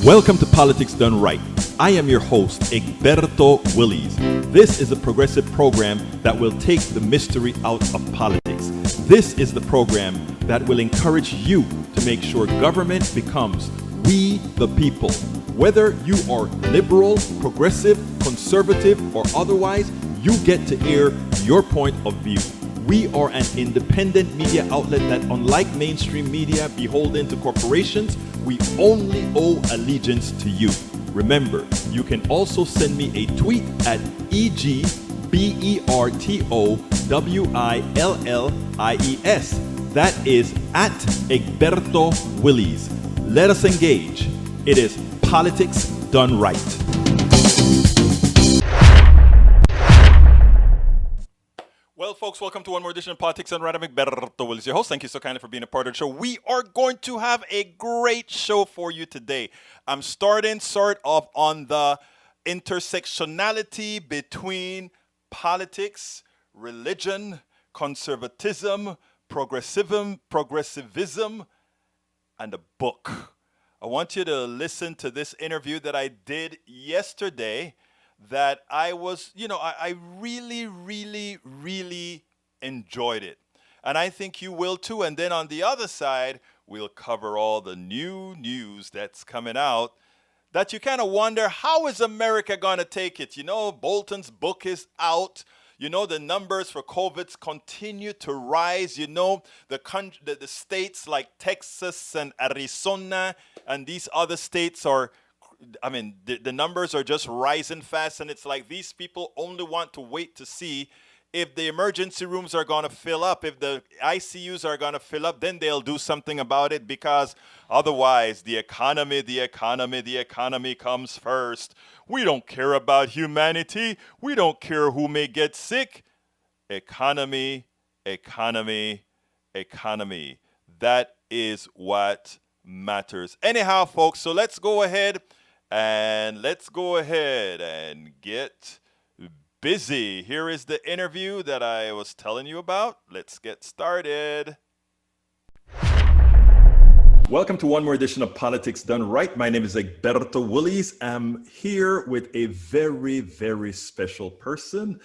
Welcome to Politics Done Right. I am your host, Egberto Willies. This is a progressive program that will take the mystery out of politics. This is the program that will encourage you to make sure government becomes we the people. Whether you are liberal, progressive, conservative, or otherwise, you get to air your point of view. We are an independent media outlet that, unlike mainstream media beholden to corporations, we only owe allegiance to you. Remember, you can also send me a tweet at EGBERTOWILLIES. That is at Egberto Willies. Let us engage. It is Politics Done Right. Well, folks, welcome to one more edition of Politics Done Right. I'm Egberto Willies, your host. Thank you so kindly for being a part of the show. We are going to have a great show for you today. I'm starting sort of on the intersectionality between politics, religion, conservatism, progressivism, and a book. I want you to listen to this interview that I did yesterday that I was, I really, really, really enjoyed it. And I think you will too. And then on the other side, we'll cover all the new news that's coming out that you kind of wonder, how is America going to take it? Bolton's book is out. The numbers for COVID continue to rise. The states like Texas and Arizona and these other states the numbers are just rising fast. And it's like these people only want to wait to see if the emergency rooms are going to fill up, if the ICUs are going to fill up, then they'll do something about it, because otherwise the economy comes first. We don't care about humanity. We don't care who may get sick. Economy. That is what matters. Anyhow, folks, so let's go ahead and get busy. Here is the interview that I was telling you about. Let's get started. Welcome to one more edition of Politics Done Right. My name is Egberto Willies. I'm here with a very, very special person,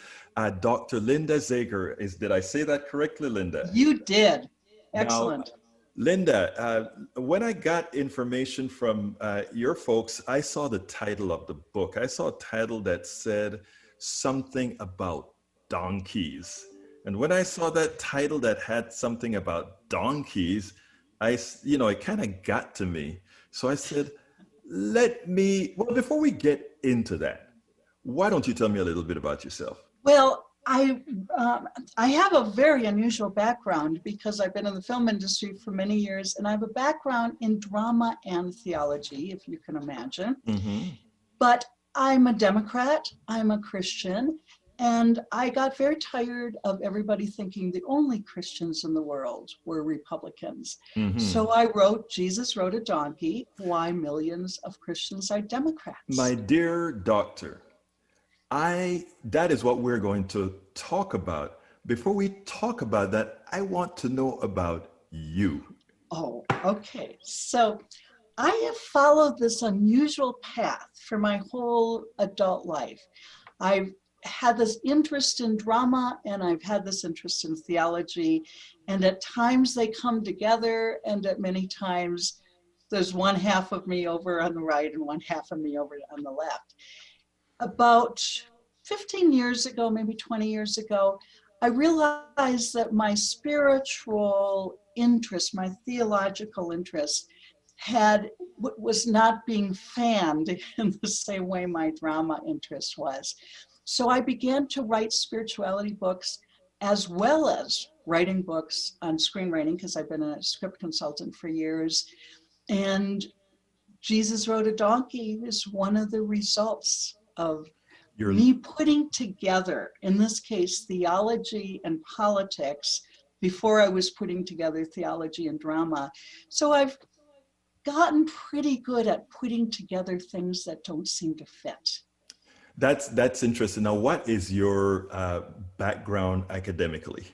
Dr. Linda Seger. Did I say that correctly, Linda? You did. Excellent. Now, Linda, when I got information from your folks, I saw the title of the book. I saw a title that said something about donkeys. And when I saw that title that had something about donkeys, it kind of got to me. So I said, before we get into that, why don't you tell me a little bit about yourself? Well, I have a very unusual background because I've been in the film industry for many years, and I have a background in drama and theology, if you can imagine. Mm-hmm. But I'm a Democrat, I'm a Christian, and I got very tired of everybody thinking the only Christians in the world were Republicans. Mm-hmm. So I wrote, Jesus Rode a Donkey, Why Millions of Christians Are Democrats. My dear doctor, that is what we're going to talk about. Before we talk about that, I want to know about you. Oh, okay. So I have followed this unusual path for my whole adult life. I've had this interest in drama and I've had this interest in theology. And at times they come together, and at many times there's one half of me over on the right and one half of me over on the left. About 15 years ago, maybe 20 years ago, I realized that my spiritual interest, my theological interest, was not being fanned in the same way my drama interest was. So I began to write spirituality books, as well as writing books on screenwriting, because I've been a script consultant for years. And Jesus Rode a Donkey is one of the results of me putting together, in this case, theology and politics, before I was putting together theology and drama. So I've gotten pretty good at putting together things that don't seem to fit. That's interesting. Now, what is your background academically?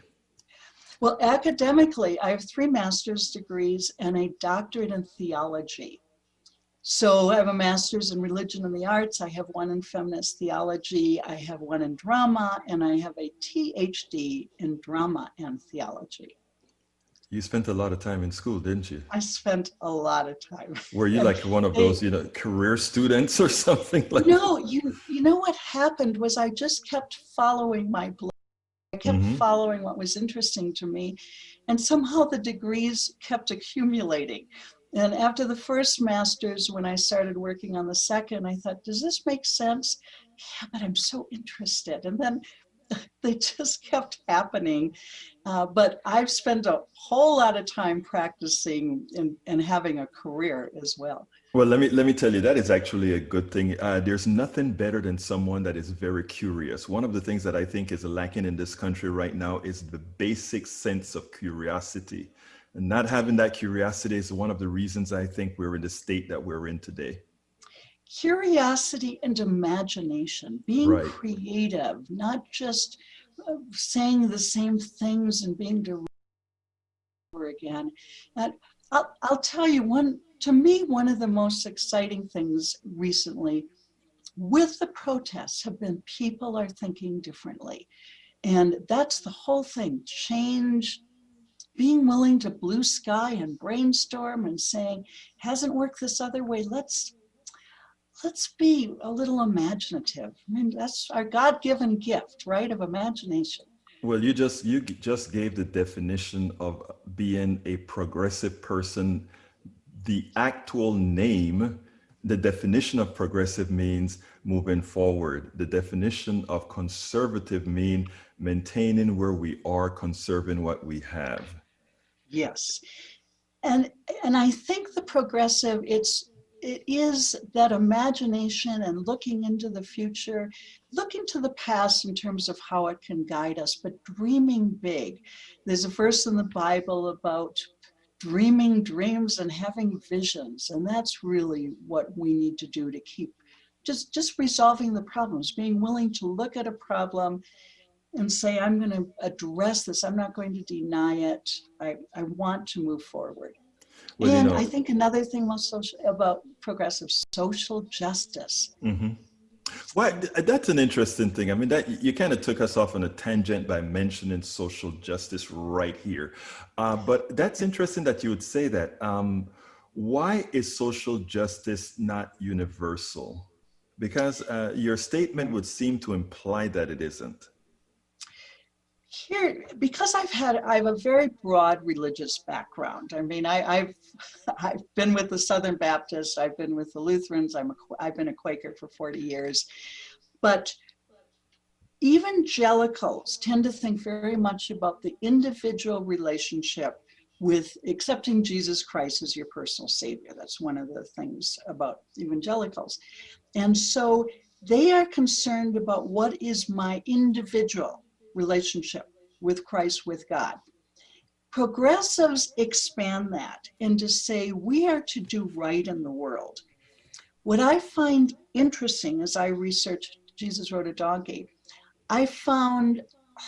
Well, academically, I have 3 master's degrees and a doctorate in theology. So I have a master's in religion and the arts. I have one in feminist theology. I have one in drama, and I have a PhD in drama and theology. You spent a lot of time in school, didn't you? I spent a lot of time. Were you And like one of they, those, career students or something like that? no, you know what happened was I just kept following my blog. I kept Mm-hmm. following what was interesting to me, and somehow the degrees kept accumulating. And after the first master's, when I started working on the second, I thought, does this make sense? Yeah, but I'm so interested. And then they just kept happening. But I've spent a whole lot of time practicing and having a career as well. Well, let me tell you, that is actually a good thing. There's nothing better than someone that is very curious. One of the things that I think is lacking in this country right now is the basic sense of curiosity. And not having that curiosity is one of the reasons I think we're in the state that we're in today. Curiosity and imagination, being Right. creative, not just saying the same things and being direct over again. And I'll tell you, to me, one of the most exciting things recently with the protests have been people are thinking differently. And that's the whole thing, change, being willing to blue sky and brainstorm and saying, hasn't worked this other way, let's be a little imaginative. I mean, that's our God-given gift, right, of imagination. Well, you just gave the definition of being a progressive person. The actual name, the definition of progressive means moving forward. The definition of conservative mean maintaining where we are, conserving what we have. Yes. And I think the progressive, it is that imagination and looking into the future, looking to the past in terms of how it can guide us, but dreaming big. There's a verse in the Bible about dreaming dreams and having visions, and that's really what we need to do to keep just resolving the problems, being willing to look at a problem and say, I'm going to address this. I'm not going to deny it. I want to move forward. Well, And I think another thing about progressive social justice. mhm. Well, that's an interesting thing. I mean, that you kind of took us off on a tangent by mentioning social justice right here. But that's interesting that you would say that. Why is social justice not universal? Because your statement would seem to imply that it isn't. Here, because I have a very broad religious background. I mean, I've been with the Southern Baptists, I've been with the Lutherans, I've been a Quaker for 40 years. But evangelicals tend to think very much about the individual relationship with accepting Jesus Christ as your personal savior. That's one of the things about evangelicals. And so they are concerned about what is my individual relationship with Christ, with God. Progressives expand that and to say we are to do right in the world. What I find interesting as I researched Jesus Wrote a Donkey, I found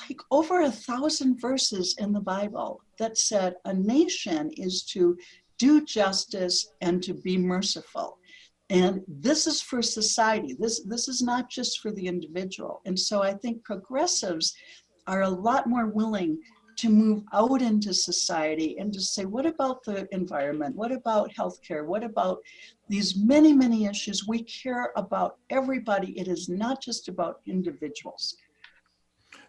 like over 1,000 verses in the Bible that said a nation is to do justice and to be merciful. And this is for society. This is not just for the individual. And so I think progressives are a lot more willing to move out into society and to say, what about the environment? What about healthcare? What about these many, many issues? We care about everybody. It is not just about individuals.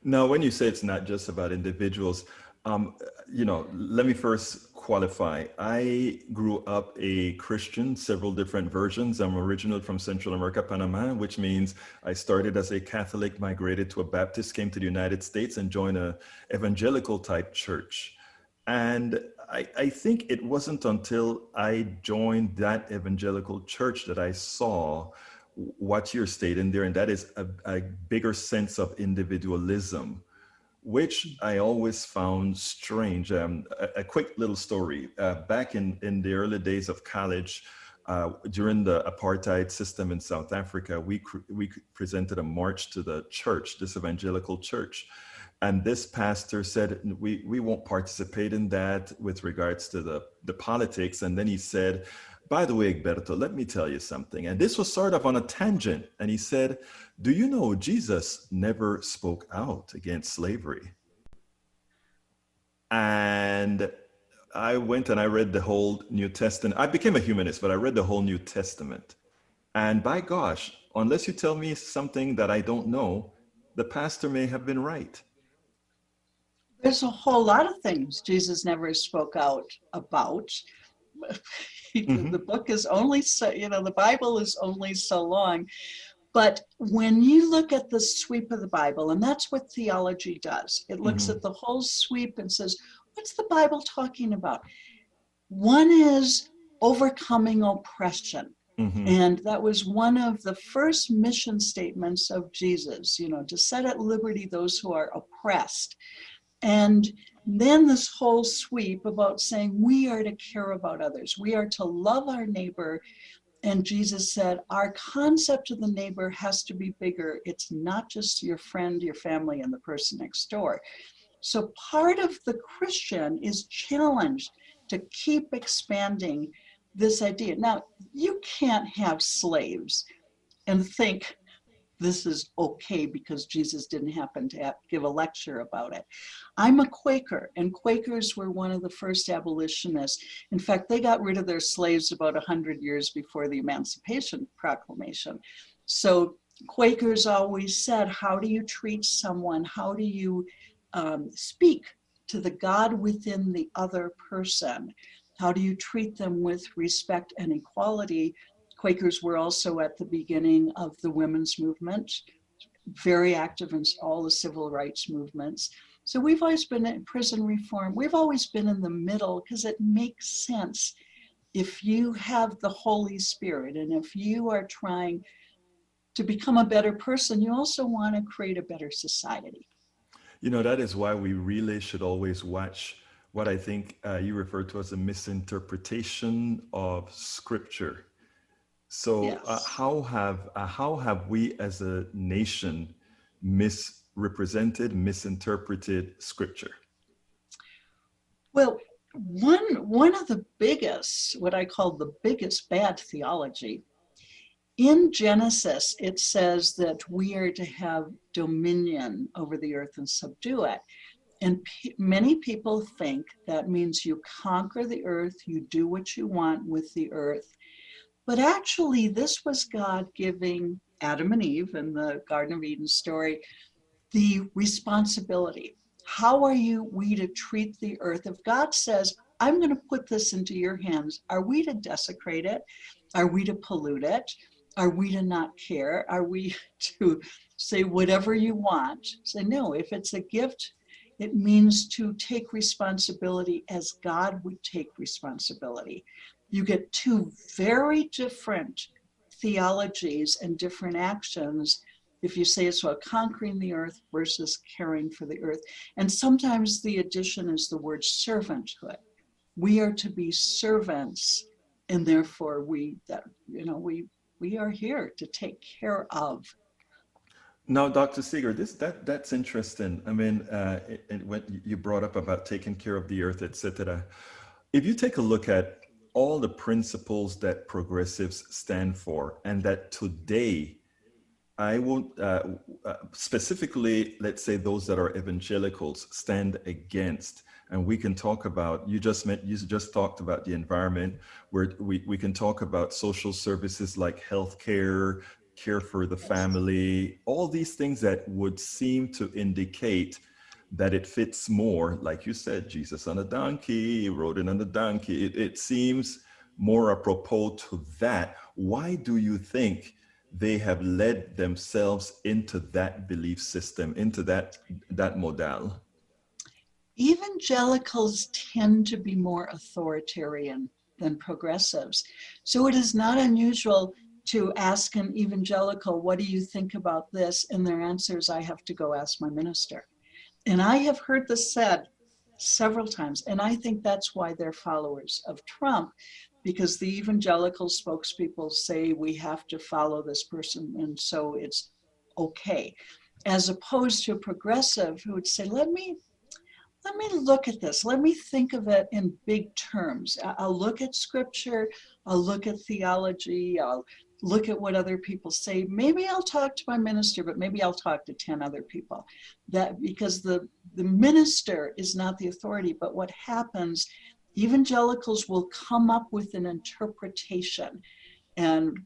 Now, when you say it's not just about individuals, let me first qualify. I grew up a Christian, several different versions. I'm originally from Central America, Panama, which means I started as a Catholic, migrated to a Baptist, came to the United States and joined a evangelical type church. And I think it wasn't until I joined that evangelical church that I saw what you're stating there, and that is a bigger sense of individualism, which I always found strange. A quick little story. Back in the early days of college, during the apartheid system in South Africa, we presented a march to the church, this evangelical church. And this pastor said, we won't participate in that with regards to the politics. And then he said, by the way, Egberto, let me tell you something. And this was sort of on a tangent. And he said, do you know Jesus never spoke out against slavery? And I went and I read the whole New Testament. I became a humanist, but I read the whole New Testament. And by gosh, unless you tell me something that I don't know, the pastor may have been right. There's a whole lot of things Jesus never spoke out about. The book is only so, the Bible is only so long. But when you look at the sweep of the Bible, and that's what theology does, it looks at the whole sweep and says, what's the Bible talking about? One is overcoming oppression. And that was one of the first mission statements of Jesus, to set at liberty those who are oppressed. And then this whole sweep about saying we are to care about others. We are to love our neighbor. And Jesus said, our concept of the neighbor has to be bigger. It's not just your friend, your family, and the person next door. So part of the Christian is challenged to keep expanding this idea. Now, you can't have slaves and think this is okay because Jesus didn't happen to give a lecture about it. I'm a Quaker, and Quakers were one of the first abolitionists. In fact, they got rid of their slaves about 100 years before the Emancipation Proclamation. So Quakers always said, how do you treat someone? How do you speak to the God within the other person? How do you treat them with respect and equality? Quakers were also at the beginning of the women's movement, very active in all the civil rights movements. So we've always been in prison reform. We've always been in the middle because it makes sense. If you have the Holy Spirit and if you are trying to become a better person, you also want to create a better society. That is why we really should always watch what I think you refer to as a misinterpretation of Scripture. So Yes. how have we as a nation misinterpreted Scripture? Well, one of the biggest, what I call the biggest bad theology, in Genesis, it says that we are to have dominion over the earth and subdue it. And many people think that means you conquer the earth, you do what you want with the earth. But actually, this was God giving Adam and Eve in the Garden of Eden story the responsibility. How are we to treat the earth? If God says, I'm going to put this into your hands, are we to desecrate it? Are we to pollute it? Are we to not care? Are we to say whatever you want? Say, no, if it's a gift, it means to take responsibility as God would take responsibility. You get two very different theologies and different actions if you say it's about conquering the earth versus caring for the earth. And sometimes the addition is the word servanthood. We are to be servants, and therefore we are here to take care of. Now, Dr. Seger, that's interesting. I mean, when you brought up about taking care of the earth, etc. If you take a look at all the principles that progressives stand for, and that today, I won't specifically, let's say those that are evangelicals stand against, and we can talk about. You just talked about the environment, where we can talk about social services like healthcare, care for the family, all these things that would seem to indicate that it fits more, like you said, Jesus on a donkey, rode in on a donkey. It seems more apropos to that. Why do you think they have led themselves into that belief system, into that modal? Evangelicals tend to be more authoritarian than progressives. So it is not unusual to ask an evangelical, what do you think about this? And their answer is, I have to go ask my minister. And I have heard this said several times, and I think that's why they're followers of Trump, because the evangelical spokespeople say we have to follow this person, and so it's okay. As opposed to a progressive who would say, let me look at this. Let me think of it in big terms. I'll look at scripture. I'll look at theology. I'll look at what other people say. Maybe I'll talk to my minister, but maybe I'll talk to 10 other people. That because the minister is not the authority, but what happens, evangelicals will come up with an interpretation. And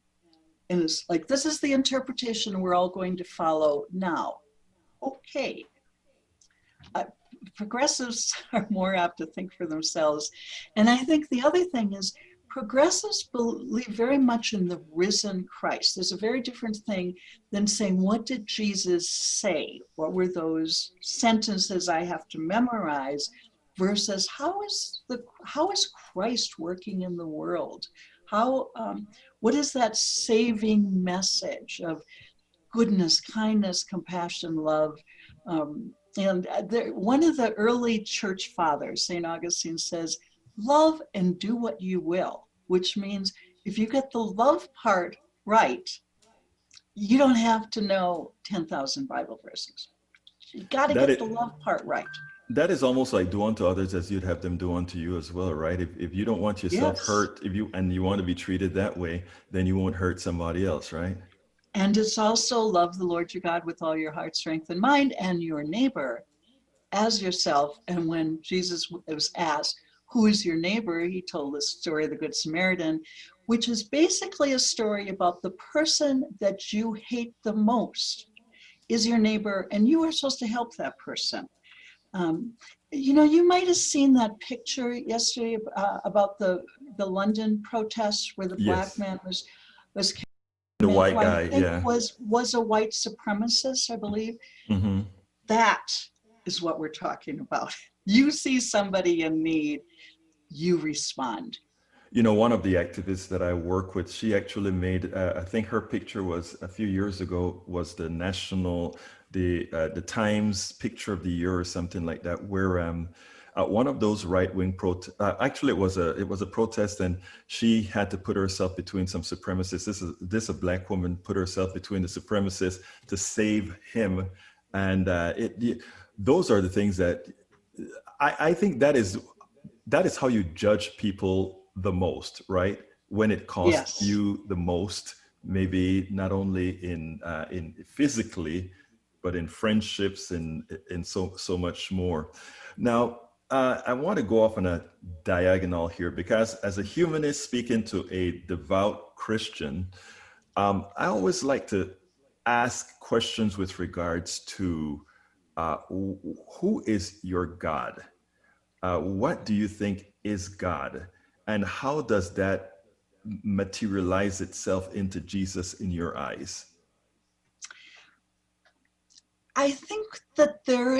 it's like, this is the interpretation we're all going to follow now. Okay. Progressives are more apt to think for themselves. And I think the other thing is progressives believe very much in the risen Christ. There's a very different thing than saying, what did Jesus say? What were those sentences I have to memorize? Versus how is Christ working in the world? What is that saving message of goodness, kindness, compassion, love? One of the early church fathers, St. Augustine, says, love and do what you will, which means if you get the love part right, you don't have to know 10,000 Bible verses. You got to get the love part right. That is almost like do unto others as you'd have them do unto you as well, right? If you don't want yourself hurt, you want to be treated that way, then you won't hurt somebody else, right? And it's also love the Lord your God with all your heart, strength, and mind, and your neighbor as yourself. And when Jesus was asked, who is your neighbor? He told the story of the Good Samaritan, which is basically a story about the person that you hate the most is your neighbor, and you are supposed to help that person. You might have seen that picture yesterday about the London protests where the black man was the white guy, I think was a white supremacist, I believe. Mm-hmm. That is what we're talking about. You see somebody in need, you respond. One of the activists that I work with, she actually made, I think her picture was a few years ago, was the the Times picture of the year or something like that, where one of those right-wing actually it was a protest, and she had to put herself between some supremacists. This a black woman put herself between the supremacists to save him, and those are the things that I think that is how you judge people the most, right? When it costs you the most, maybe not only in physically, but in friendships and so much more. Now, I want to go off on a diagonal here, because as a humanist speaking to a devout Christian, I always like to ask questions with regards to who is your God? What do you think is God? And how does that materialize itself into Jesus in your eyes? I think that there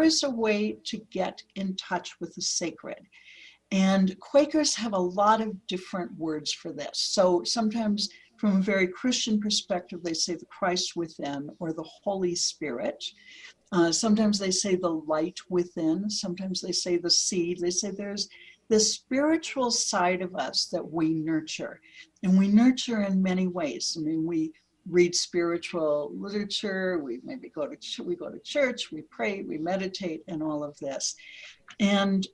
is a way to get in touch with the sacred. And Quakers have a lot of different words for this. So sometimes from a very Christian perspective, they say the Christ within or the Holy Spirit. Sometimes they say the light within. Sometimes they say the seed. They say there's this spiritual side of us that we nurture. And we nurture in many ways. I mean, we read spiritual literature, we maybe go to church, we pray, we meditate, and all of this. And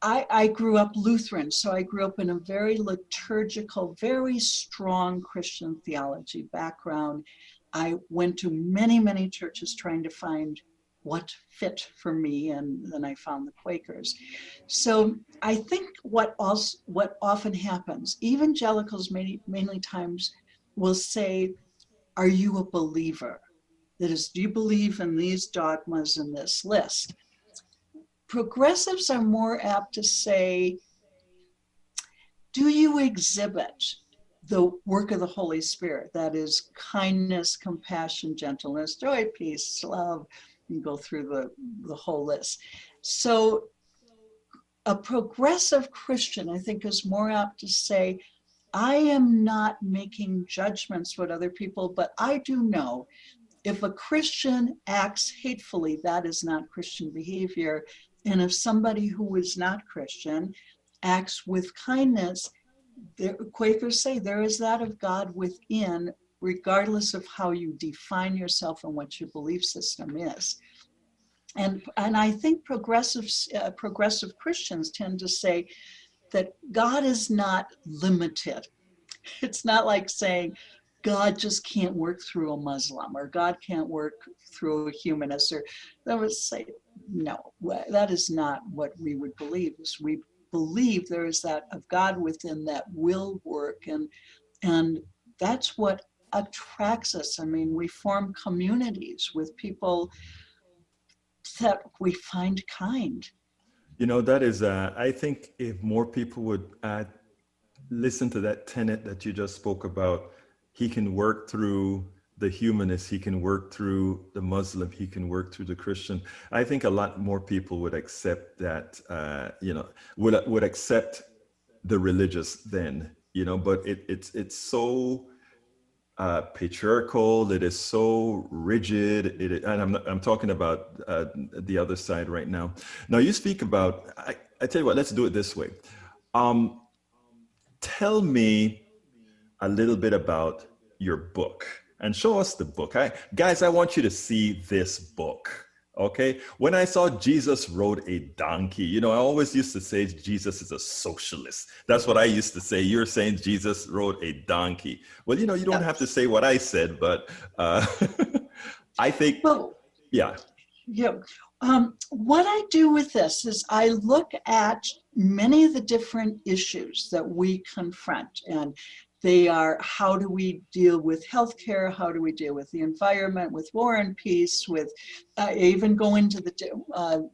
I grew up Lutheran, so I grew up in a very liturgical, very strong Christian theology background. I went to many, many churches trying to find what fit for me, and then I found the Quakers. So I think what often happens, evangelicals many times will say, are you a believer? That is, do you believe in these dogmas in this list? Progressives are more apt to say, do you exhibit the work of the Holy Spirit? That is kindness, compassion, gentleness, joy, peace, love. You go through the whole list. So a progressive Christian, I think, is more apt to say, I am not making judgments with other people, but I do know if a Christian acts hatefully, that is not Christian behavior. And if somebody who is not Christian acts with kindness, Quakers say there is that of God within, regardless of how you define yourself and what your belief system is. And I think progressive Christians tend to say that God is not limited. It's not like saying God just can't work through a Muslim, or God can't work through a humanist, or that would say, no, that is not what we would believe. Is we believe there is that of God within that will work, and that's what attracts us. I mean, we form communities with people that we find kind. You know, that is, I think if more people would listen to that tenet that you just spoke about, he can work through the humanist, he can work through the Muslim, he can work through the Christian. I think a lot more people would accept that, would accept the religious then, but it's so patriarchal, it is so rigid, and I'm talking about the other side right now. Now you speak about, I tell you what, let's do it this way. Tell me a little bit about your book and show us the book. Guys, I want you to see this book. Okay. When I saw Jesus rode a donkey, I always used to say Jesus is a socialist. That's what I used to say. You're saying Jesus rode a donkey. Well, you don't have to say what I said, but I think, well, yeah. Yeah. What I do with this is I look at many of the different issues that we confront, and they are: how do we deal with healthcare? How do we deal with the environment, with war and peace, with even go into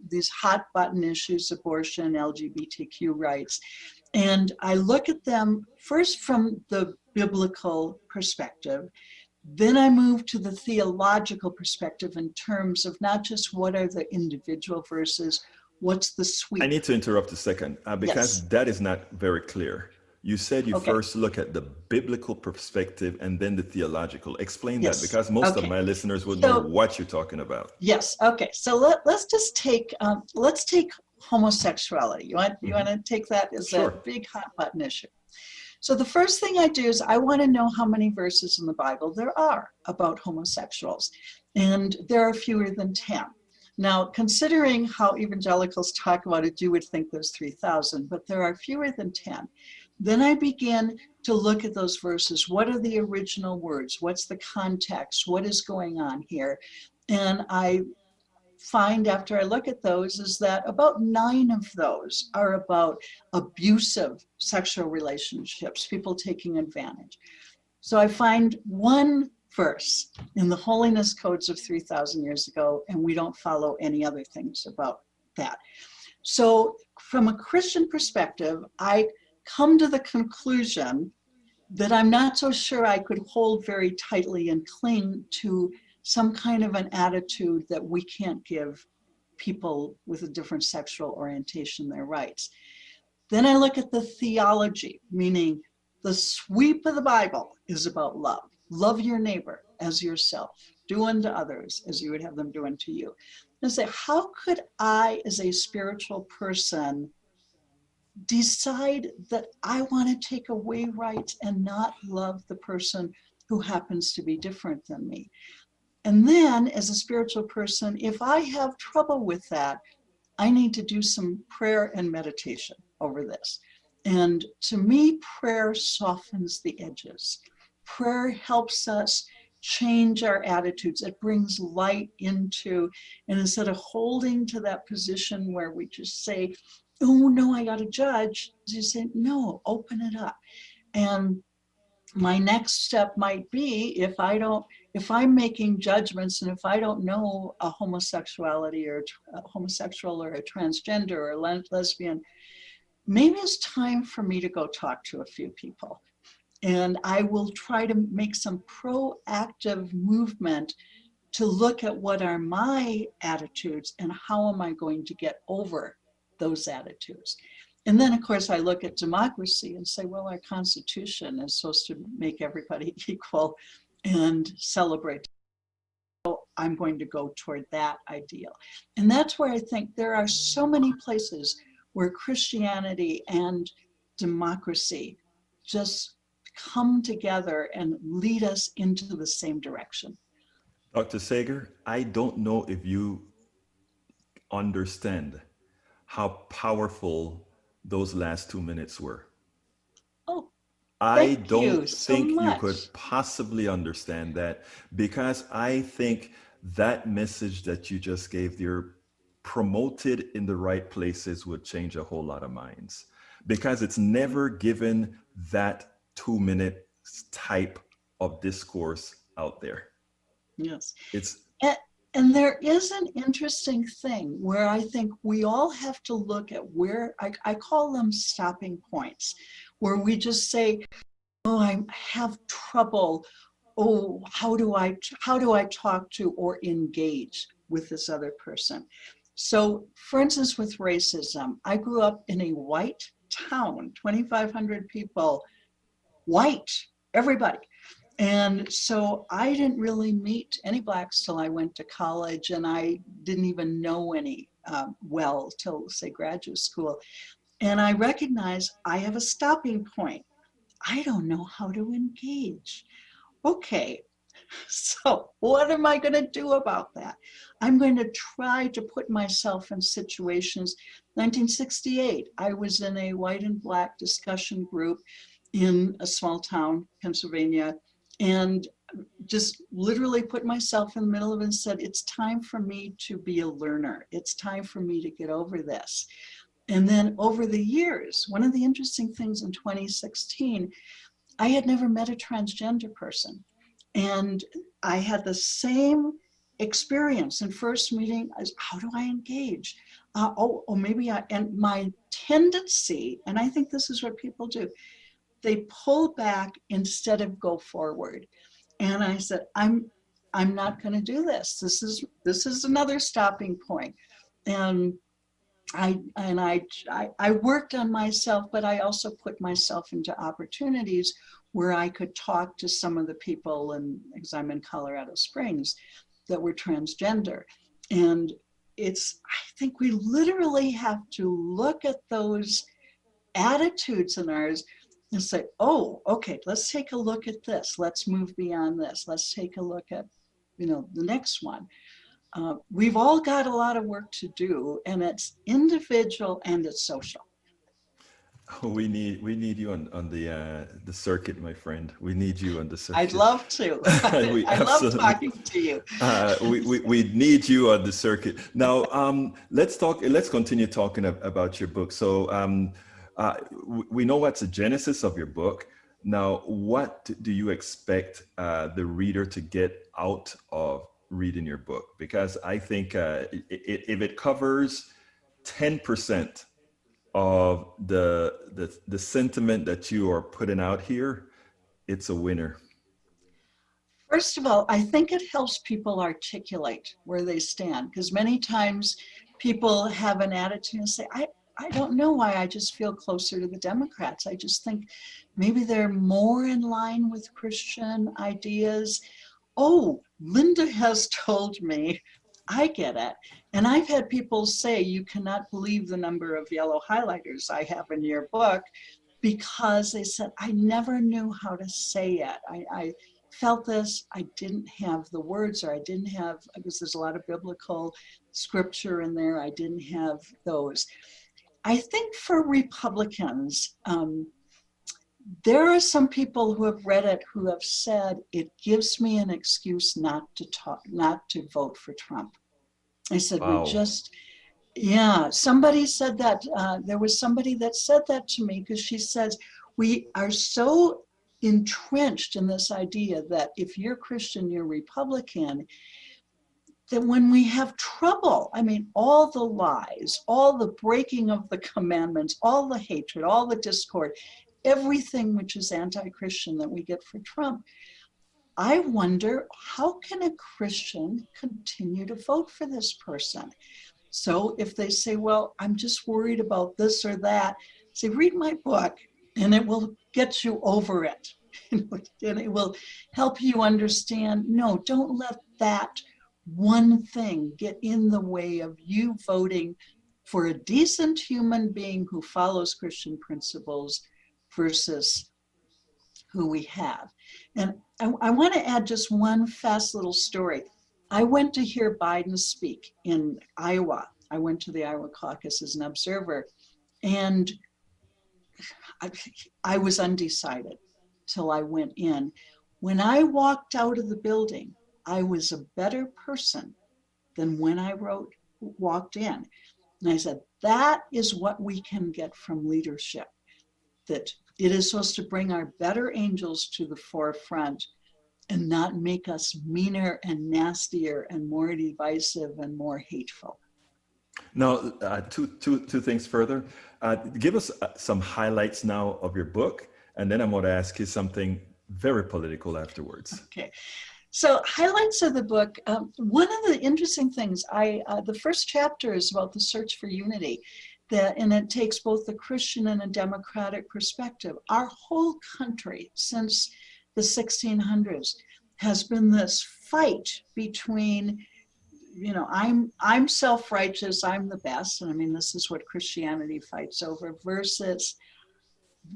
these hot button issues, abortion, LGBTQ rights. And I look at them first from the biblical perspective. Then I move to the theological perspective in terms of not just what are the individual verses, what's the sweep. I need to interrupt a second because Yes. that is not very clear. You said you Okay. first look at the biblical perspective and then the theological. Explain Yes. that, because most of Okay. my listeners would know what you're talking about. Yes. Okay. So let's just take homosexuality. You want to take that as Sure. a big hot button issue. So the first thing I do is I want to know how many verses in the Bible there are about homosexuals, and there are fewer than 10. Now, considering how evangelicals talk about it, you would think there's 3,000, but there are fewer than 10. Then I begin to look at those verses. What are the original words? What's the context? What is going on here? And I find, after I look at those, is that about 9 of those are about abusive sexual relationships, people taking advantage. So I find one verse in the holiness codes of 3,000 years ago, and we don't follow any other things about that. So from a Christian perspective, I come to the conclusion that I'm not so sure I could hold very tightly and cling to some kind of an attitude that we can't give people with a different sexual orientation their rights. Then I look at the theology, meaning the sweep of the Bible is about love. Love your neighbor as yourself. Do unto others as you would have them do unto you. And say, how could I, as a spiritual person, decide that I want to take away rights and not love the person who happens to be different than me? And then, as a spiritual person, if I have trouble with that, I need to do some prayer and meditation over this. And to me, prayer softens the edges. Prayer helps us change our attitudes. It brings light into, and instead of holding to that position where we just say, oh no, I got to judge, you say, no, open it up. And my next step might be, if I'm making judgments and if I don't know a homosexuality or a homosexual or a transgender or a lesbian, maybe it's time for me to go talk to a few people. And I will try to make some proactive movement to look at what are my attitudes and how am I going to get over those attitudes. And then, of course, I look at democracy and say, well, our Constitution is supposed to make everybody equal and celebrate. So I'm going to go toward that ideal. And that's where I think there are so many places where Christianity and democracy just come together and lead us into the same direction. Dr. Seger, I don't know if you understand how powerful those last 2 minutes were. Oh, I thank you don't so think you much. could possibly understand that, because I think that message that you just gave there, promoted in the right places, would change a whole lot of minds, because it's never given that 2 minute type of discourse out there. Yes. It's And, and there is an interesting thing where I think we all have to look at where I call them stopping points, where we just say, oh, I have trouble. Oh, how do I talk to or engage with this other person? So, for instance, with racism, I grew up in a white town, 2,500 people, white, everybody. And so I didn't really meet any Blacks till I went to college, and I didn't even know any well till, say, graduate school. And I recognize I have a stopping point. I don't know how to engage. Okay, so what am I going to do about that? I'm going to try to put myself in situations. 1968, I was in a white and Black discussion group in a small town, Pennsylvania, and just literally put myself in the middle of it and said, it's time for me to be a learner. It's time for me to get over this. And then over the years, one of the interesting things in 2016, I had never met a transgender person. And I had the same experience in first meeting as, how do I engage? And my tendency, and I think this is what people do, they pull back instead of go forward. And I said, I'm not going to do this. This is another stopping point. And I worked on myself, but I also put myself into opportunities where I could talk to some of the people, and because I'm in Colorado Springs, that were transgender. And I think we literally have to look at those attitudes in ours and say, oh, okay, let's take a look at this. Let's move beyond this. Let's take a look at, the next one. We've all got a lot of work to do, and it's individual and it's social. we need you on the circuit, my friend. We need you on the I'd circuit. love to. We I love absolutely. talking to you. We need you on the circuit. Now, let's continue talking about your book. So we know what's the genesis of your book. Now, what do you expect the reader to get out of reading your book? Because I think if it covers 10% of the sentiment that you are putting out here, it's a winner. First of all, I think it helps people articulate where they stand, because many times people have an attitude and say, I don't know why I just feel closer to the Democrats. I just think maybe they're more in line with Christian ideas. Oh, Linda has told me, I get it. And I've had people say, you cannot believe the number of yellow highlighters I have in your book, because they said, I never knew how to say it. I felt this, I didn't have the words, or I didn't have, because there's a lot of biblical scripture in there, I didn't have those. I think for Republicans, there are some people who have read it who have said, it gives me an excuse not to vote for Trump. I said, Wow. yeah, somebody said that. There was somebody that said that to me, because she says, we are so entrenched in this idea that if you're Christian, you're Republican, that when we have trouble, I mean, all the lies, all the breaking of the commandments, all the hatred, all the discord, everything which is anti-Christian that we get for Trump, I wonder, how can a Christian continue to vote for this person? So if they say, well, I'm just worried about this or that, say, read my book and it will get you over it. And it will help you understand, no, don't let that one thing get in the way of you voting for a decent human being who follows Christian principles versus who we have. And I want to add just one fast little story. I went to hear Biden speak in Iowa. I went to the Iowa caucus as an observer, and I was undecided till I went in. When I walked out of the building, I was a better person than when I walked in. And I said, that is what we can get from leadership, that it is supposed to bring our better angels to the forefront and not make us meaner and nastier and more divisive and more hateful. Now, two things further. Give us some highlights now of your book, and then I'm going to ask you something very political afterwards. Okay. So highlights of the book. One of the interesting things, the first chapter is about the search for unity, and it takes both the Christian and a democratic perspective. Our whole country since the 1600s has been this fight between, you know, I'm self-righteous, I'm the best, and I mean, this is what Christianity fights over, versus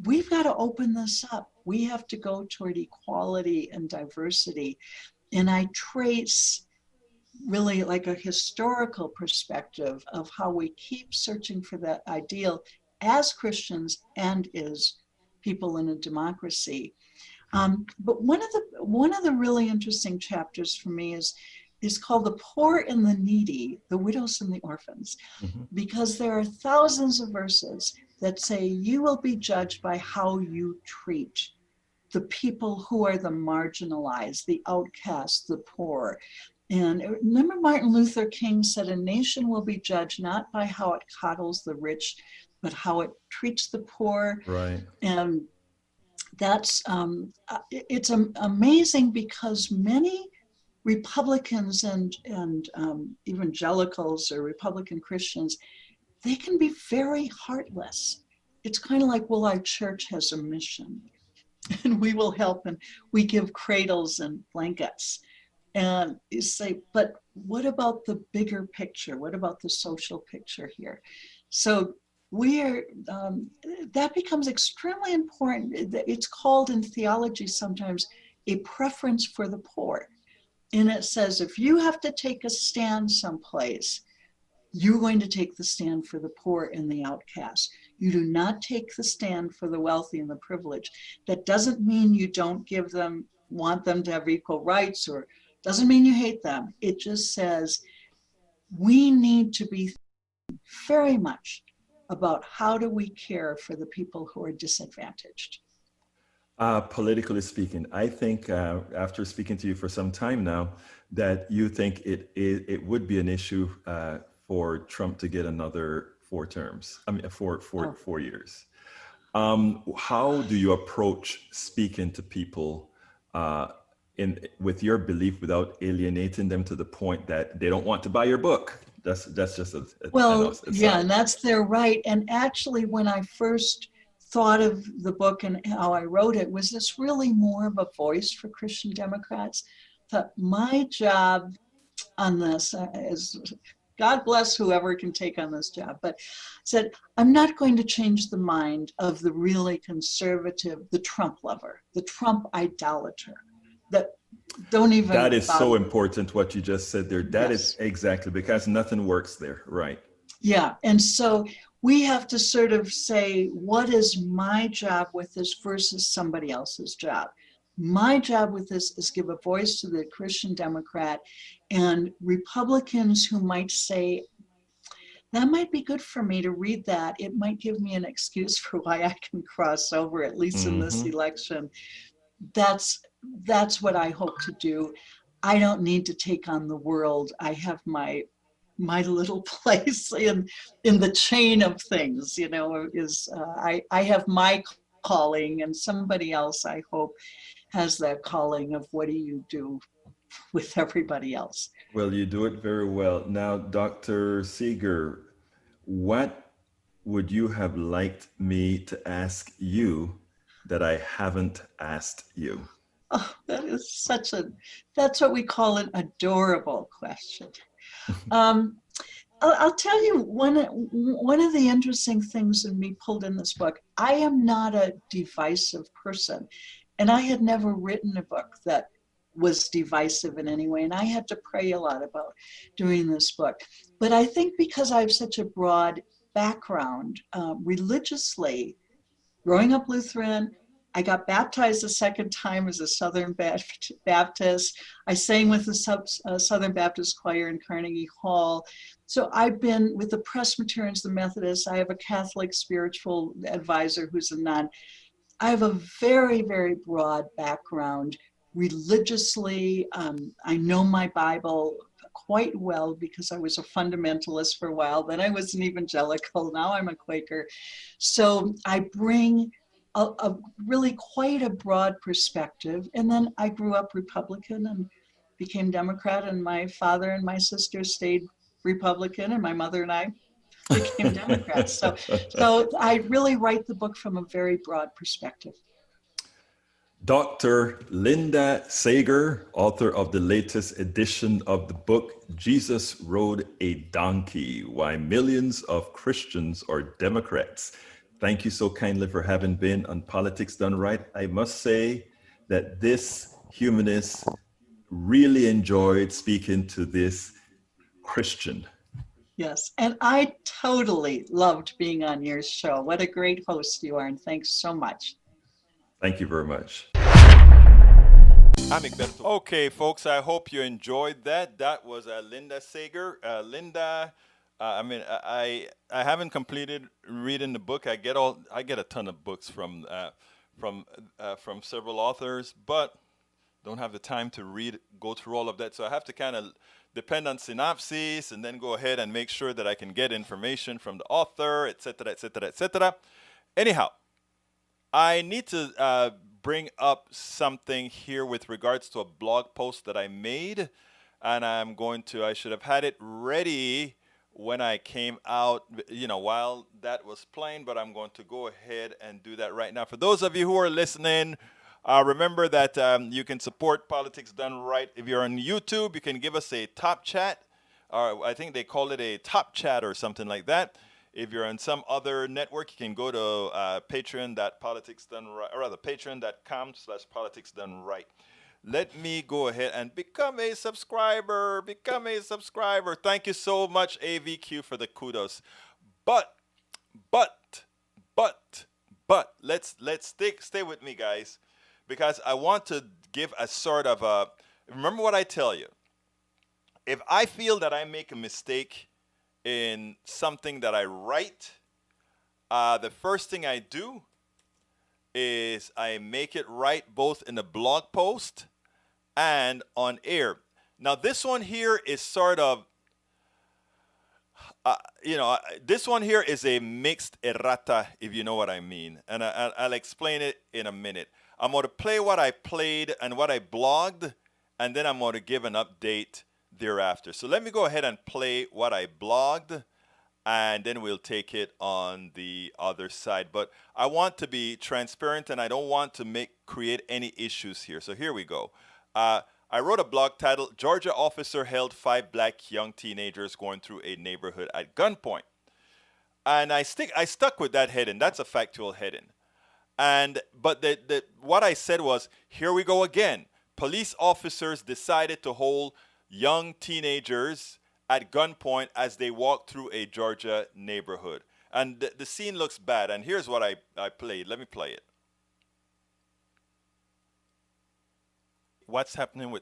we've got to open this up. We have to go toward equality and diversity. And I trace really like a historical perspective of how we keep searching for that ideal as Christians and as people in a democracy. But one of the really interesting chapters for me is called The Poor and the Needy, the Widows and the Orphans, because there are thousands of verses that say you will be judged by how you treat the people who are the marginalized, the outcasts, the poor. And remember Martin Luther King said, a nation will be judged not by how it coddles the rich, but how it treats the poor. Right. And that's, it's amazing because many Republicans and evangelicals or Republican Christians, they can be very heartless. It's kind of like, well, our church has a mission and we will help and we give cradles and blankets. And you say, but what about the bigger picture? What about the social picture here? So that becomes extremely important. It's called in theology sometimes a preference for the poor. And it says, if you have to take a stand someplace, you're going to take the stand for the poor and the outcast. You do not take the stand for the wealthy and the privileged. That doesn't mean you don't want them to have equal rights, or doesn't mean you hate them. It just says we need to be very much about how do we care for the people who are disadvantaged. Politically speaking, I think after speaking to you for some time now, that you think it would be an issue for Trump to get another 4 terms. I mean, 4 years. How do you approach speaking to people with your belief without alienating them to the point that they don't want to buy your book? That's just and that's their right. And actually, when I first thought of the book and how I wrote it, was this really more of a voice for Christian Democrats? Thought my job on this is, God bless whoever can take on this job, but said, I'm not going to change the mind of the really conservative, the Trump lover, the Trump idolater, that don't even. That is so important what you just said there. That is exactly, because nothing works there, right? Yeah, and so we have to sort of say, what is my job with this versus somebody else's job? My job with this is give a voice to the Christian Democrat and Republicans who might say, that might be good for me to read that. It might give me an excuse for why I can cross over, at least in this election. That's what I hope to do. I don't need to take on the world. I have my little place in the chain of things, you know, I have my calling, and somebody else, I hope, has that calling of what do you do with everybody else. Well, you do it very well. Now, Dr. Seger, what would you have liked me to ask you that I haven't asked you? Oh, that is that's what we call an adorable question. I'll tell you one of the interesting things in me pulled in this book. I am not a divisive person, and I had never written a book that was divisive in any way. And I had to pray a lot about doing this book. But I think because I have such a broad background religiously, growing up Lutheran, I got baptized the second time as a Southern Baptist. I sang with the Southern Baptist choir in Carnegie Hall. So I've been with the Presbyterians, the Methodists. I have a Catholic spiritual advisor who's a nun. I have a very, very broad background religiously. I know my Bible quite well because I was a fundamentalist for a while. Then I was an evangelical. Now I'm a Quaker. So I bring a really quite a broad perspective. And then I grew up Republican and became Democrat, and my father and my sister stayed Republican, and my mother and I became Democrats. So I really write the book from a very broad perspective. Dr. Linda Seger, author of the latest edition of the book, Jesus Rode a Donkey, Why Millions of Christians Are Democrats. Thank you so kindly for having been on Politics Done Right. I must say that this humanist really enjoyed speaking to this Christian. Yes, and I totally loved being on your show. What a great host you are, and thanks so much. Thank you very much. Okay, folks, I hope you enjoyed that. That was Linda Seger. Linda, I haven't completed reading the book. I get a ton of books from several authors, but don't have the time to go through all of that. So I have to kind of depend on synopses and then go ahead and make sure that I can get information from the author, etc., etc., etc. Anyhow, I need to bring up something here with regards to a blog post that I made, and I should have had it ready when I came out, while that was playing, but I'm going to go ahead and do that right now. For those of you who are listening, remember that you can support Politics Done Right. If you're on YouTube, you can give us a top chat, or I think they call it a top chat or something like that. If you're on some other network, you can go to patreon.com/politicsdoneright. Let me go ahead and become a subscriber. Thank you so much, AVQ, for the kudos. But let's stay with me, guys, because I want to give a sort of a, remember what I tell you. If I feel that I make a mistake in something that I write, the first thing I do is I make it right both in a blog post and on air. Now, this one here is sort of, this one here is a mixed errata, if you know what I mean. And I'll explain it in a minute. I'm going to play what I played and what I blogged, and then I'm going to give an update thereafter. So let me go ahead and play what I blogged, and then we'll take it on the other side. But I want to be transparent, and I don't want to create any issues here. So here we go. I wrote a blog titled, Georgia Officer Held 5 Black Young Teenagers Going Through a Neighborhood at Gunpoint. And I stuck with that heading. That's a factual heading. But what I said was, here we go again. Police officers decided to hold young teenagers at gunpoint as they walk through a Georgia neighborhood. And the scene looks bad. And here's what I played. Let me play it. What's happening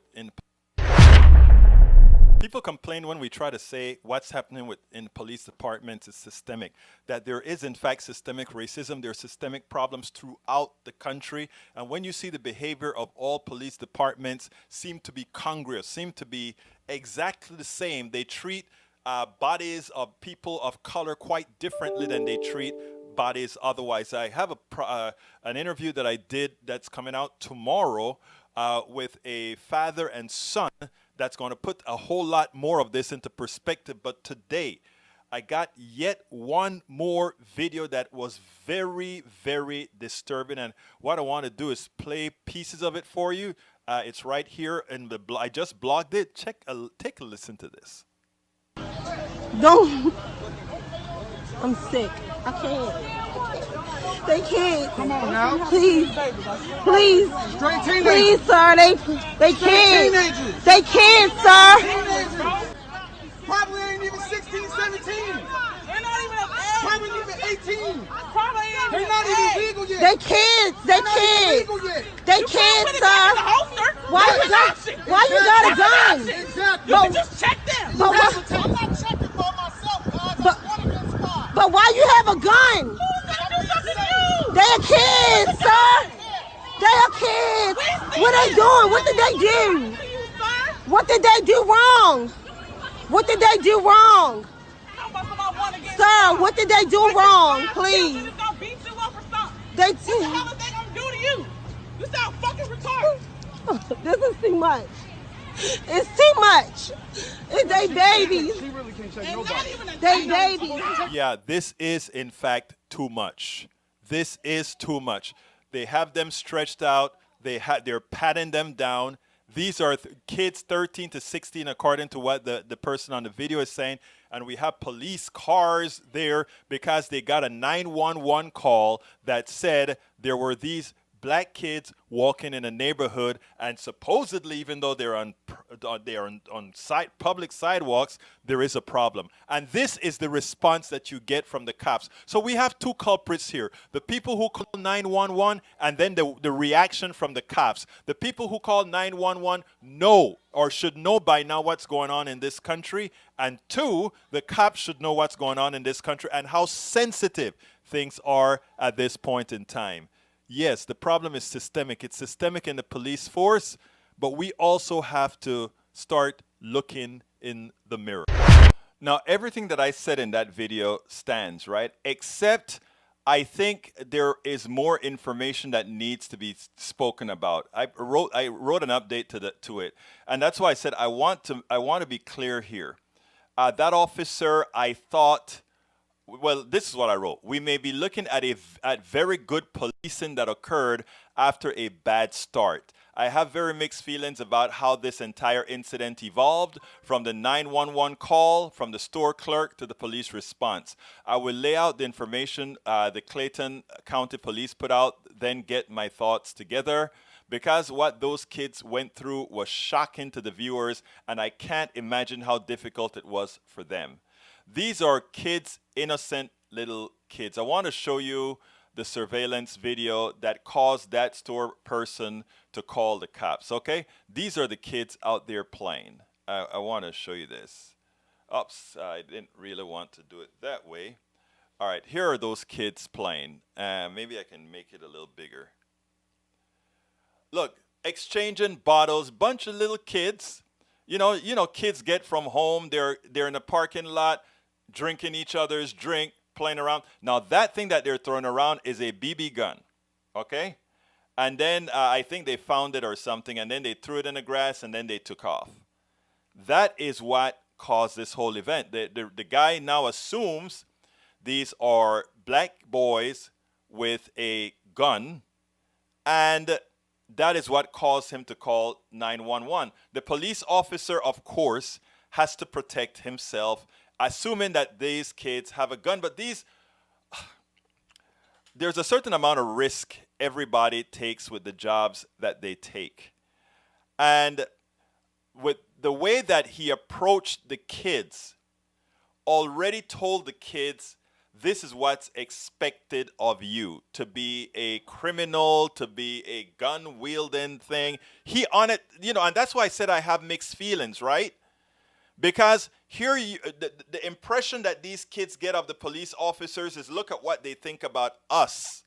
people complain when we try to say what's happening in police departments is systemic, that there is in fact systemic racism. There are systemic problems throughout the country. And when you see the behavior of all police departments seem to be congruous, seem to be exactly the same. They treat bodies of people of color quite differently than they treat bodies otherwise. I have an interview that I did that's coming out tomorrow with a father and son that's going to put a whole lot more of this into perspective. But today, I got yet one more video that was very, very disturbing. And what I want to do is play pieces of it for you. It's right here in the I just blogged it. Take a listen to this. Don't. I'm sick. I can't. They kids. Come on now. Please. Please. Straight teenagers. Please, sir. They kids. Teenagers. They kids, sir. Teenagers. Probably ain't even 16, 17. They're not even of age. Probably even 18. Probably ain't They're even not of even age. legal yet. They kids. They They're not even kids. legal yet. They You can't kids, put it back in the sir. holster. Why That's you an got? option. Why you got a gun? Exactly. You can just check them. But why? I'm not checking for myself, guys. But- I want to get spot. But why you have a gun? Who's gonna do something to you? They are kids, sir. They are kids. What they doing? What did they do? To you, sir. What did they do wrong? What did they do wrong? How much am I wanna get Sir, what did they do wrong? Please. They're gonna beat you up or something. They What the hell is they gonna do to you? You sound fucking retarded. This is too much. It's too much. It's they babies. She really can't check And not nobody. even a They day. babies. Yeah, this is in fact too much. This is too much. They have them stretched out. They're patting them down. These are kids 13 to 16, according to what the person on the video is saying. And we have police cars there because they got a 911 call that said there were these black kids walking in a neighborhood, and supposedly, even though they're on public sidewalks, there is a problem. And this is the response that you get from the cops. So we have two culprits here: the people who call 911, and then the reaction from the cops. The people who call 911 know or should know by now what's going on in this country, and two, the cops should know what's going on in this country and how sensitive things are at this point in time. Yes, the problem is systemic. It's systemic in the police force, but we also have to start looking in the mirror. Now, everything that I said in that video stands, right? Except I think there is more information that needs to be spoken about. I wrote an update to it, and that's why I said I want to be clear here. That officer, I thought. Well, this is what I wrote. We may be looking at very good policing that occurred after a bad start. I have very mixed feelings about how this entire incident evolved, from the 911 call, from the store clerk to the police response. I will lay out the information the Clayton County Police put out, then get my thoughts together, because what those kids went through was shocking to the viewers, and I can't imagine how difficult it was for them. These are kids, innocent little kids. I want to show you the surveillance video that caused that store person to call the cops, okay? These are the kids out there playing. I want to show you this. Oops, I didn't really want to do it that way. All right, here are those kids playing. Maybe I can make it a little bigger. Look, exchanging bottles, bunch of little kids. You know, kids get from home, they're in the parking lot, drinking each other's drink, playing around. Now, that thing that they're throwing around is a BB gun, okay? And then I think they found it or something, and then they threw it in the grass, and then they took off. That is what caused this whole event. The guy now assumes these are black boys with a gun, and that is what caused him to call 911. The police officer, of course, has to protect himself, assuming that these kids have a gun. But there's a certain amount of risk everybody takes with the jobs that they take. And with the way that he approached the kids, already told the kids, this is what's expected of you, to be a criminal, to be a gun-wielding thing. He on it, and that's why I said I have mixed feelings, right? Because here, the impression that these kids get of the police officers is, look at what they think about us.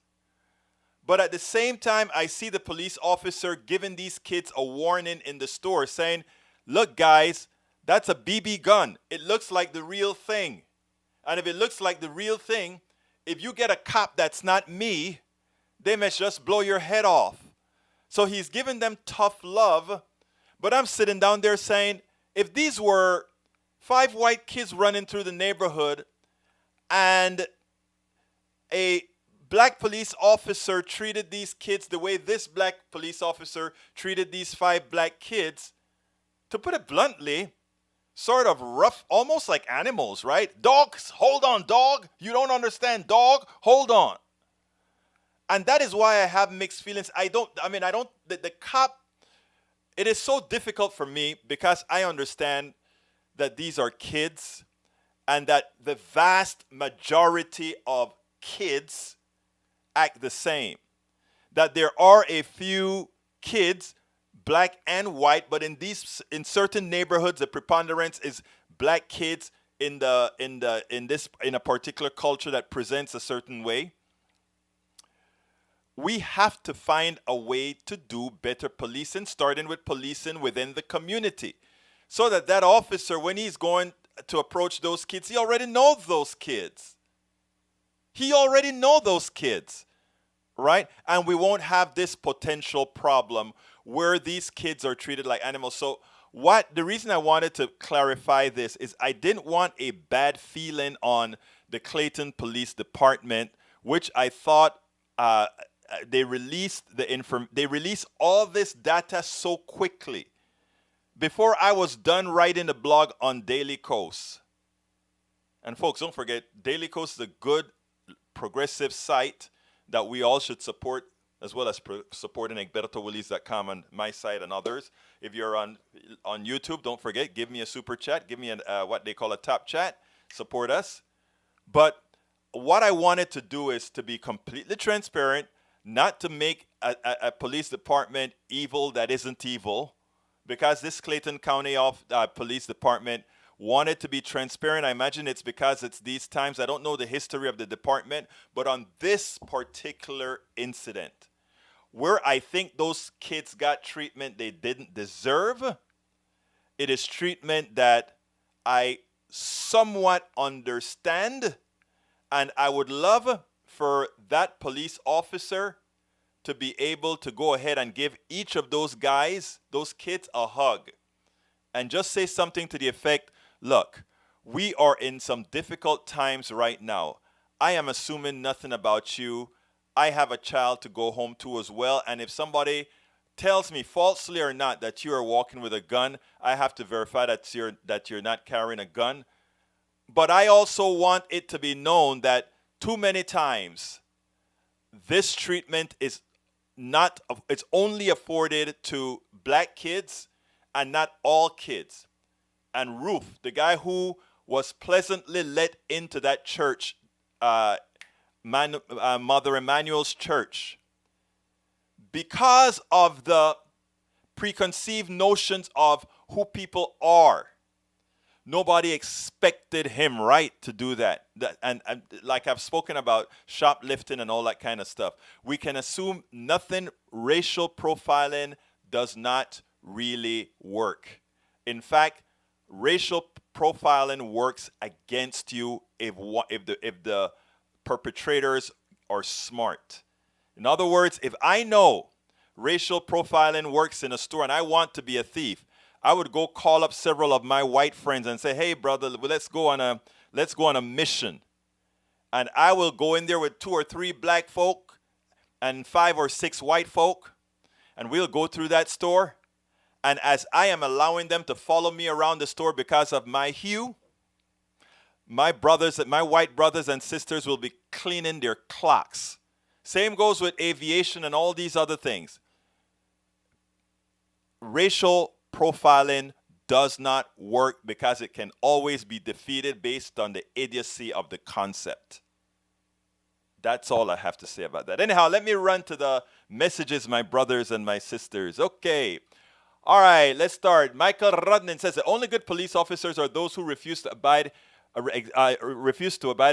But at the same time, I see the police officer giving these kids a warning in the store saying, look, guys, that's a BB gun. It looks like the real thing. And if it looks like the real thing, if you get a cop that's not me, they may just blow your head off. So he's giving them tough love. But I'm sitting down there saying, if these were 5 white kids running through the neighborhood and a black police officer treated these kids the way this black police officer treated these 5 black kids, to put it bluntly, sort of rough, almost like animals, right? Dogs, hold on, dog. You don't understand, dog. Hold on. And that is why I have mixed feelings. The cop, it is so difficult for me because I understand that these are kids and that the vast majority of kids act the same. That there are a few kids, black and white, but in certain neighborhoods, the preponderance is black kids in a particular culture that presents a certain way. We have to find a way to do better policing, starting with policing within the community, so that officer, when he's going to approach those kids, he already knows those kids. He already knows those kids, right? And we won't have this potential problem where these kids are treated like animals. So the reason I wanted to clarify this is I didn't want a bad feeling on the Clayton Police Department, which I thought they released all this data so quickly before I was done writing the blog on Daily Kos. And folks, don't forget, Daily Kos is a good progressive site that we all should support, as well as supporting egbertowillies.com on my site and others. If you're on YouTube, don't forget, give me a super chat, give me what they call a top chat, support us. But what I wanted to do is to be completely transparent, not to make a police department evil that isn't evil, because this Clayton County Police Department wanted to be transparent. I imagine it's because it's these times. I don't know the history of the department, but on this particular incident, where I think those kids got treatment they didn't deserve, it is treatment that I somewhat understand, and I would love for that police officer to be able to go ahead and give each of those guys, those kids, a hug and just say something to the effect, look, we are in some difficult times right now. I am assuming nothing about you. I have a child to go home to as well. And if somebody tells me, falsely or not, that you are walking with a gun, I have to verify that you're not carrying a gun. But I also want it to be known that too many times this treatment is not, it's only afforded to black kids and not all kids. And Ruth, the guy who was pleasantly let into that church, Mother Emmanuel's church, because of the preconceived notions of who people are, nobody expected him, right, to do that. And like I've spoken about shoplifting and all that kind of stuff, we can assume nothing. Racial profiling does not really work. In fact, racial profiling works against you if the perpetrators are smart. In other words, if I know racial profiling works in a store and I want to be a thief, I would go call up several of my white friends and say, "Hey, brother, let's go on a mission." And I will go in there with 2 or 3 black folk and 5 or 6 white folk, and we'll go through that store. And as I am allowing them to follow me around the store because of my hue, my white brothers and sisters will be cleaning their clocks. Same goes with aviation and all these other things. Racial profiling does not work because it can always be defeated based on the idiocy of the concept. That's all I have to say about that. Anyhow, let me run to the messages, my brothers and my sisters. Okay. All right, let's start. Michael Rudnin says the only good police officers are those who refuse to abide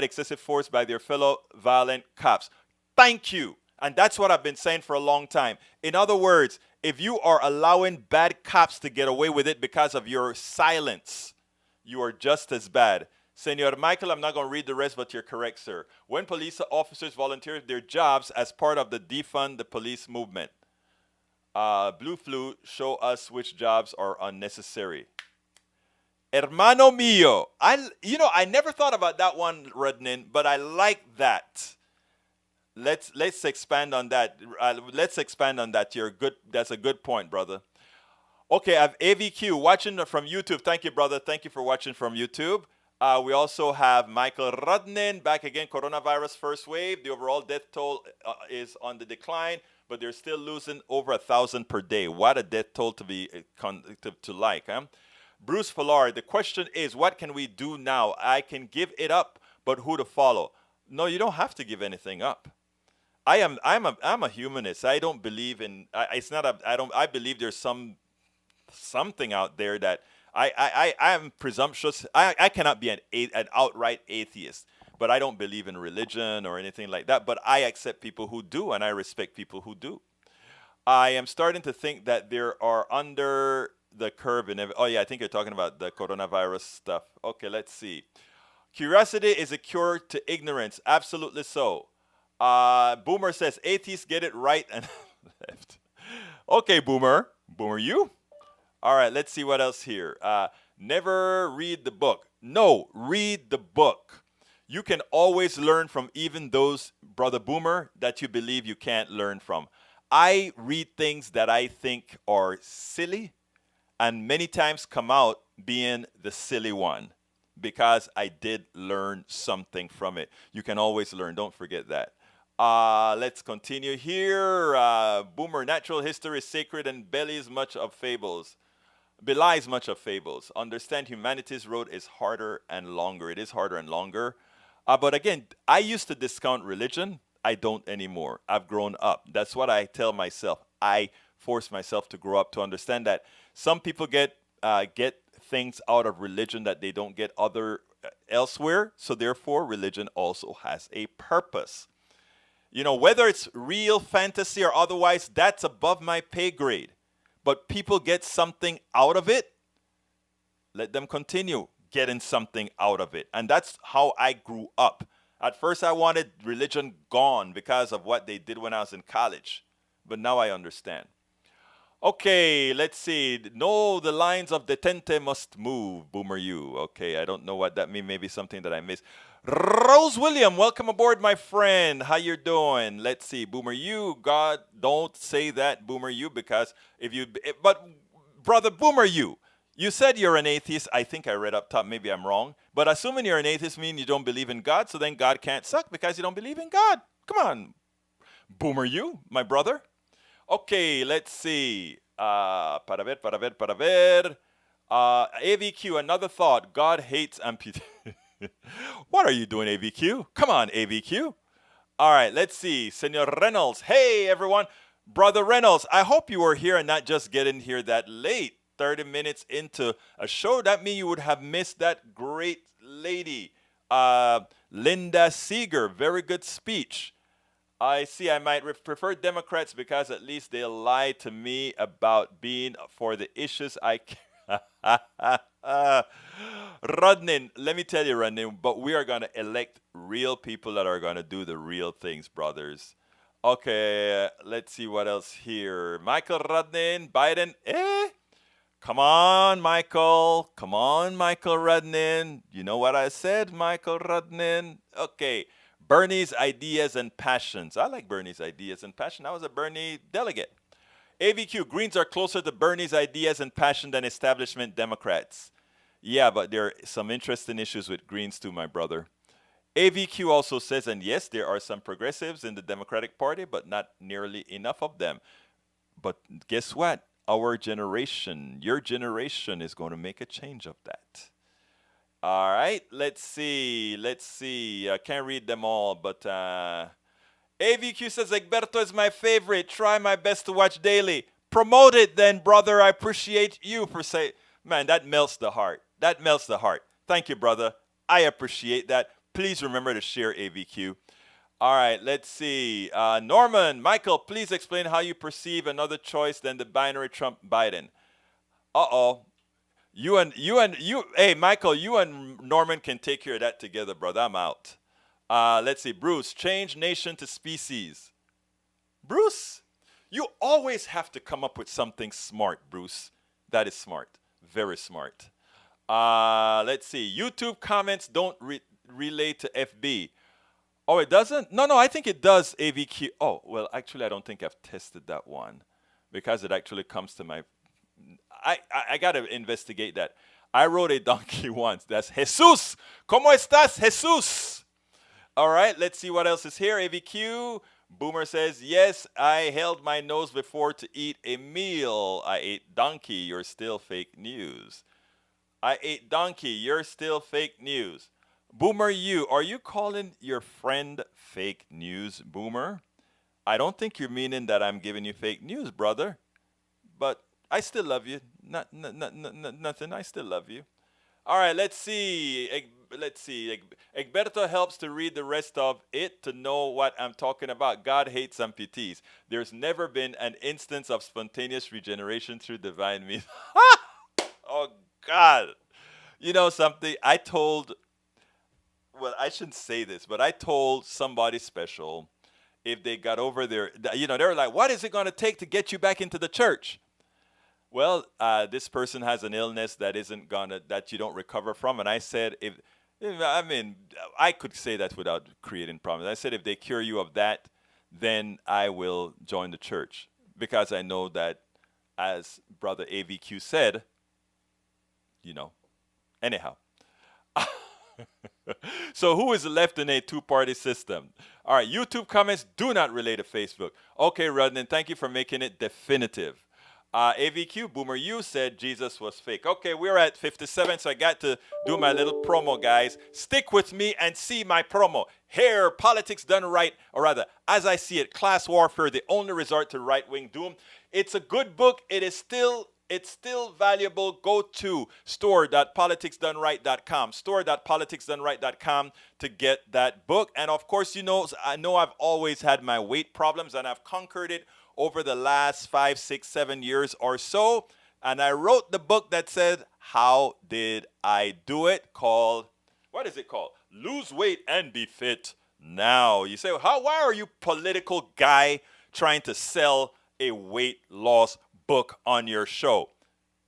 excessive force by their fellow violent cops. Thank you. And that's what I've been saying for a long time. In other words, if you are allowing bad cops to get away with it because of your silence, you are just as bad. Senor Michael, I'm not going to read the rest, but you're correct, sir. When police officers volunteer their jobs as part of the defund the police movement, Blue Flu, show us which jobs are unnecessary. Hermano mío, I never thought about that one, Rudnin, but I like that. Let's expand on that. Let's expand on that. That's a good point, brother. Okay, I have AVQ watching from YouTube. Thank you, brother. Thank you for watching from YouTube. We also have Michael Rudnin back again. Coronavirus first wave. The overall death toll is on the decline, but they're still losing over 1,000 per day. What a death toll to be to like, huh? Bruce Pillar, the question is, what can we do now? I can give it up, but who to follow? No, you don't have to give anything up. I'm a humanist. I don't believe in. It's not a. I don't. I believe there's something out there that I am presumptuous. I cannot be an outright atheist, but I don't believe in religion or anything like that. But I accept people who do, and I respect people who do. I am starting to think that there are under the curve in oh yeah, I think you're talking about the coronavirus stuff. Okay, let's see. Curiosity is a cure to ignorance. Absolutely so. Boomer says atheists get it right and left. Okay, Boomer. Boomer, you? All right, let's see what else here. Never read the book. No, read the book. You can always learn from even those, Brother Boomer, that you believe you can't learn from. I read things that I think are silly and many times come out being the silly one because I did learn something from it. You can always learn. Don't forget that. Let's continue here. Boomer, natural history is sacred and belies much of fables. Understand humanity's road is harder and longer. It is harder and longer. But again, I used to discount religion. I don't anymore. I've grown up. That's what I tell myself. I force myself to grow up to understand that some people get things out of religion that they don't get elsewhere. So therefore, religion also has a purpose. You know, whether it's real fantasy or otherwise, that's above my pay grade. But people get something out of it, let them continue getting something out of it. And that's how I grew up. At first, I wanted religion gone because of what they did when I was in college. But now I understand. Okay, let's see. No, the lines of detente must move, Boomer you. Okay, I don't know what that means. Maybe something that I missed. Rose William, welcome aboard, my friend. How you doing? Let's see. Boomer you. God, don't say that, Boomer you, because but Brother Boomer you said you're an atheist. I think I read up top. Maybe I'm wrong. But assuming you're an atheist means you don't believe in God, so then God can't suck because you don't believe in God. Come on, Boomer you, my brother. Okay, let's see. Para ver. AVQ, another thought. God hates amputees. What are you doing, AVQ? Come on, AVQ. All right, let's see. Senor Reynolds. Hey, everyone. Brother Reynolds, I hope you were here and not just getting here that late. 30 minutes into a show. That means you would have missed that great lady, Linda Seger. Very good speech. I see I might prefer Democrats because at least they lie to me about being for the issues I care. Rudnin, let me tell you, Rudnin, but we are going to elect real people that are going to do the real things, brothers. Okay, let's see what else here. Michael Rudnin, Biden, Come on, Michael. Come on, Michael Rudnin. You know what I said, Michael Rudnin? Okay. Bernie's ideas and passions. I like Bernie's ideas and passion. I was a Bernie delegate. AVQ, Greens are closer to Bernie's ideas and passion than establishment Democrats. Yeah, but there are some interesting issues with Greens too, my brother. AVQ also says, and yes, there are some progressives in the Democratic Party, but not nearly enough of them. But guess what? Our generation, your generation is going to make a change of that. All right, let's see. I can't read them all, but AVQ says, Egberto is my favorite. Try my best to watch daily. Promote it then, brother. I appreciate you for saying, man, that melts the heart. That melts the heart. Thank you, brother. I appreciate that. Please remember to share AVQ. All right, let's see. Norman, Michael, please explain how you perceive another choice than the binary Trump-Biden. Uh-oh. Hey, Michael, you and Norman can take care of that together, brother. I'm out. Let's see. Bruce, change nation to species. Bruce, you always have to come up with something smart, Bruce. That is smart. Very smart. Let's see. YouTube comments don't relay to FB. Oh, it doesn't? No, I think it does, AVQ. Oh, well, actually, I don't think I've tested that one because it actually comes to my... I got to investigate that. I rode a donkey once. That's Jesus. ¿Cómo estás, Jesus? All right, let's see what else is here. AVQ. Boomer says, yes, I held my nose before to eat a meal. I ate donkey. You're still fake news. I ate donkey. You're still fake news. Boomer, are you calling your friend fake news, Boomer? I don't think you're meaning that I'm giving you fake news, brother. But I still love you. Nothing. I still love you. All right, let's see. Egberto helps to read the rest of it to know what I'm talking about. God hates amputees. There's never been an instance of spontaneous regeneration through divine means. Oh, God. You know something? I shouldn't say this, but I told somebody special if they got over their, they were like, what is it going to take to get you back into the church? Well, this person has an illness that that you don't recover from. And I said, I could say that without creating problems. I said, if they cure you of that, then I will join the church. Because I know that, as Brother AVQ said, anyhow. So who is left in a two-party system? All right, YouTube comments do not relate to Facebook. Okay, Rudnan, thank you for making it definitive. AVQ, Boomer, you said Jesus was fake. Okay, we're at 57, so I got to do my little promo, guys. Stick with me and see my promo. Here, Politics Done Right, or rather, as I see it, Class Warfare, the only resort to right-wing doom. It's a good book. It's still valuable. Go to store.politicsdoneright.com, store.politicsdoneright.com to get that book. And of course, I know I've always had my weight problems, and I've conquered it over the last 5, 6, 7 years or so. And I wrote the book that said, How Did I Do It? What is it called? Lose Weight and Be Fit Now. You say, why are you political guy trying to sell a weight loss book on your show?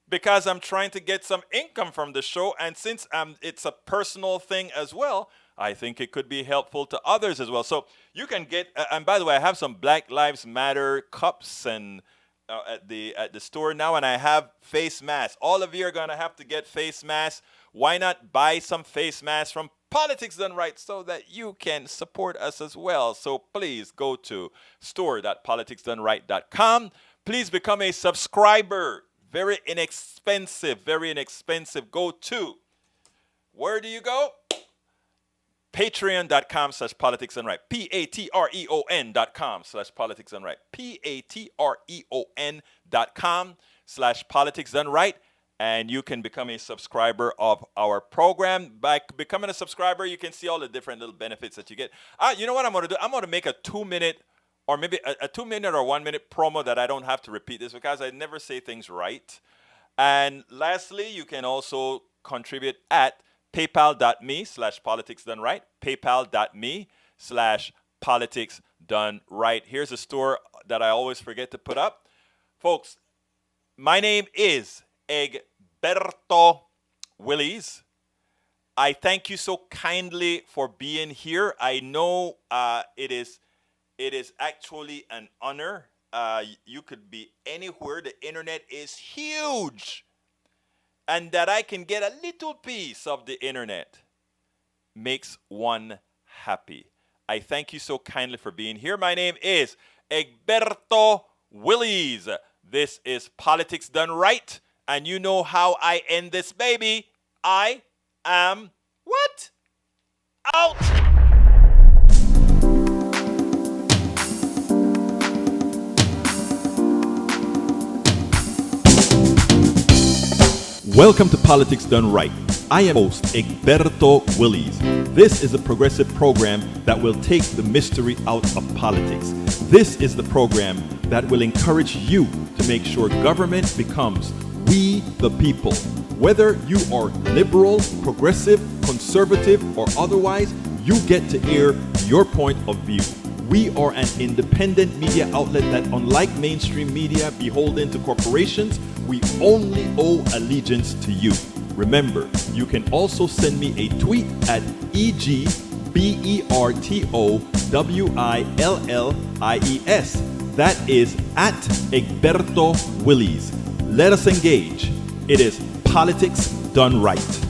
Because I'm trying to get some income from the show, and since it's a personal thing as well, I think it could be helpful to others as well. So you can get, and by the way, I have some Black Lives Matter cups and at the store now, and I have face masks. All of you are going to have to get face masks. Why not buy some face masks from Politics Done Right so that you can support us as well? So please go to store.politicsdoneright.com. Please become a subscriber. Very inexpensive. Go to, where do you go? Patreon.com/politicsdoneright. Patreon.com/politicsdoneright. Patreon.com/politicsdoneright. And you can become a subscriber of our program. By becoming a subscriber, you can see all the different little benefits that you get. You know what I'm going to do? I'm going to make a 2-minute or maybe a 2-minute or 1-minute promo that I don't have to repeat this because I never say things right. And lastly, you can also contribute at paypal.me/politicsdoneright, paypal.me/politicsdoneright. Here's a store that I always forget to put up. Folks, my name is Egberto Willies. I thank you so kindly for being here. I know it is actually an honor. You could be anywhere. The internet is huge. And that I can get a little piece of the internet makes one happy. I thank you so kindly for being here. My name is Egberto Willies. This is Politics Done Right. And you know how I end this baby. I am what? Out! Welcome to Politics Done Right. I am host Egberto Willies. This is a progressive program that will take the mystery out of politics. This is the program that will encourage you to make sure government becomes we the people. Whether you are liberal, progressive, conservative, or otherwise, you get to air your point of view. We are an independent media outlet that, unlike mainstream media beholden to corporations, we only owe allegiance to you. Remember, you can also send me a tweet at EGBERTOWILLIES. That is at Egberto Willies. Let us engage. It is Politics done right.